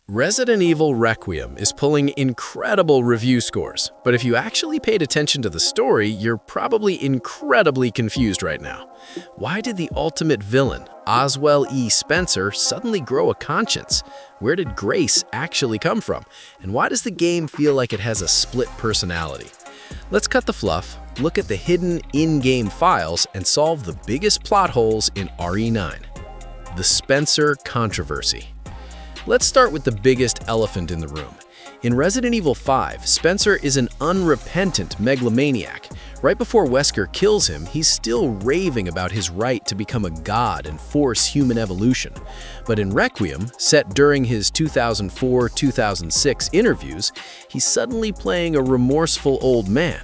Resident Evil Requiem is pulling incredible review scores, but if you actually paid attention to the story, you're probably incredibly confused right now. Why did the ultimate villain, Oswell E. Spencer, suddenly grow a conscience? Where did Grace actually come from? And why does the game feel like it has a split personality? Let's cut the fluff, look at the hidden in-game files, and solve the biggest plot holes in RE9. The Spencer controversy. Let's start with the biggest elephant in the room. In Resident Evil 5, Spencer is an unrepentant megalomaniac. Right before Wesker kills him, he's still raving about his right to become a god and force human evolution. But in Requiem, set during his 2004-2006 interviews, he's suddenly playing a remorseful old man.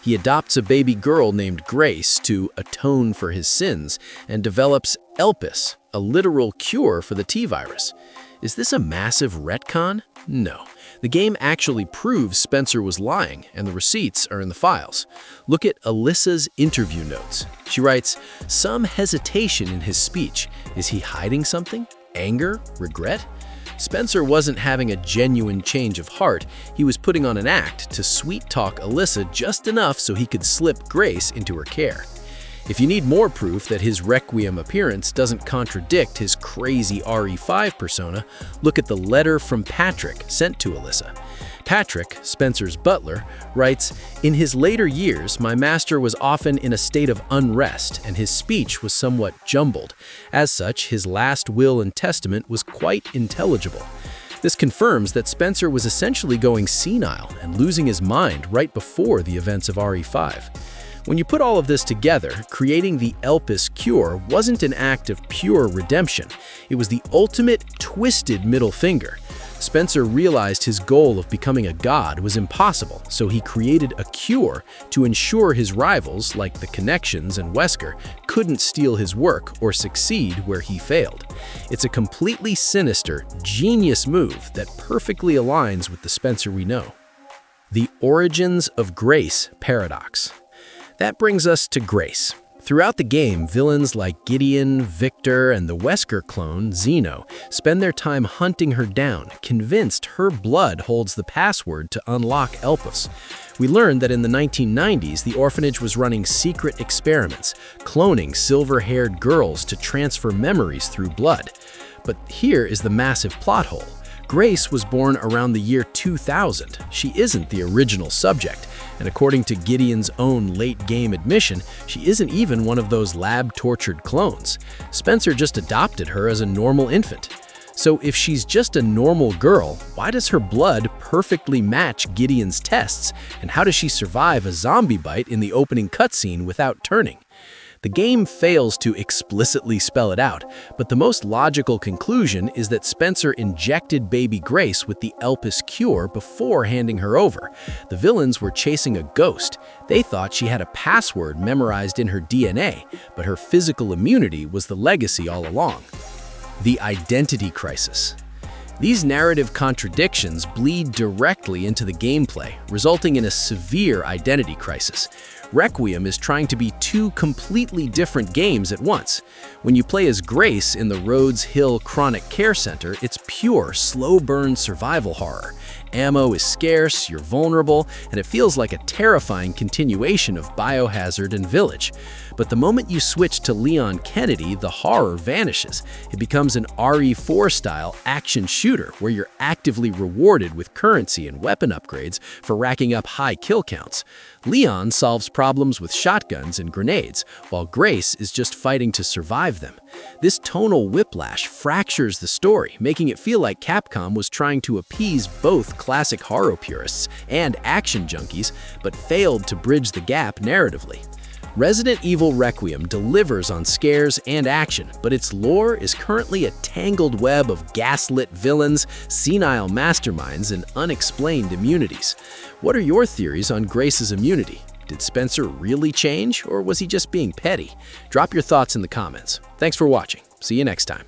He adopts a baby girl named Grace to atone for his sins and develops Elpis, a literal cure for the T-virus. Is this a massive retcon? No. The game actually proves Spencer was lying, and the receipts are in the files. Look at Alyssa's interview notes. She writes, "Some hesitation in his speech. Is he hiding something? Anger? Regret?" Spencer wasn't having a genuine change of heart. He was putting on an act to sweet-talk Alyssa just enough so he could slip Grace into her care. If you need more proof that his Requiem appearance doesn't contradict his crazy RE5 persona, look at the letter from Patrick sent to Alyssa. Patrick, Spencer's butler, writes, "In his later years, my master was often in a state of unrest, and his speech was somewhat jumbled. As such, his last will and testament was quite intelligible." This confirms that Spencer was essentially going senile and losing his mind right before the events of RE5. When you put all of this together, creating the Elpis cure wasn't an act of pure redemption. It was the ultimate twisted middle finger. Spencer realized his goal of becoming a god was impossible, so he created a cure to ensure his rivals, like the Connections and Wesker, couldn't steal his work or succeed where he failed. It's a completely sinister, genius move that perfectly aligns with the Spencer we know. The origins of Grace paradox. That brings us to Grace. Throughout the game, villains like Gideon, Victor, and the Wesker clone, Zeno, spend their time hunting her down, convinced her blood holds the password to unlock Elpis. We learned that in the 1990s, the orphanage was running secret experiments, cloning silver-haired girls to transfer memories through blood. But here is the massive plot hole. Grace was born around the year 2000. She isn't the original subject, and according to Gideon's own late-game admission, she isn't even one of those lab-tortured clones. Spencer just adopted her as a normal infant. So if she's just a normal girl, why does her blood perfectly match Gideon's tests, and how does she survive a zombie bite in the opening cutscene without turning? The game fails to explicitly spell it out, but the most logical conclusion is that Spencer injected baby Grace with the Elpis cure before handing her over. The villains were chasing a ghost. They thought she had a password memorized in her DNA, but her physical immunity was the legacy all along. The identity crisis. These narrative contradictions bleed directly into the gameplay, resulting in a severe identity crisis. Requiem is trying to be two completely different games at once. When you play as Grace in the Rhodes Hill Chronic Care Center, it's pure, slow-burn survival horror. Ammo is scarce, you're vulnerable, and it feels like a terrifying continuation of Biohazard and Village. But the moment you switch to Leon Kennedy, the horror vanishes. It becomes an RE4-style action shooter where you're actively rewarded with currency and weapon upgrades for racking up high kill counts. Leon solves problems with shotguns and grenades, while Grace is just fighting to survive them. This tonal whiplash fractures the story, making it feel like Capcom was trying to appease both classic horror purists and action junkies, but failed to bridge the gap narratively. Resident Evil Requiem delivers on scares and action, but its lore is currently a tangled web of gaslit villains, senile masterminds, and unexplained immunities. What are your theories on Grace's immunity? Did Spencer really change, or was he just being petty? Drop your thoughts in the comments. Thanks for watching. See you next time.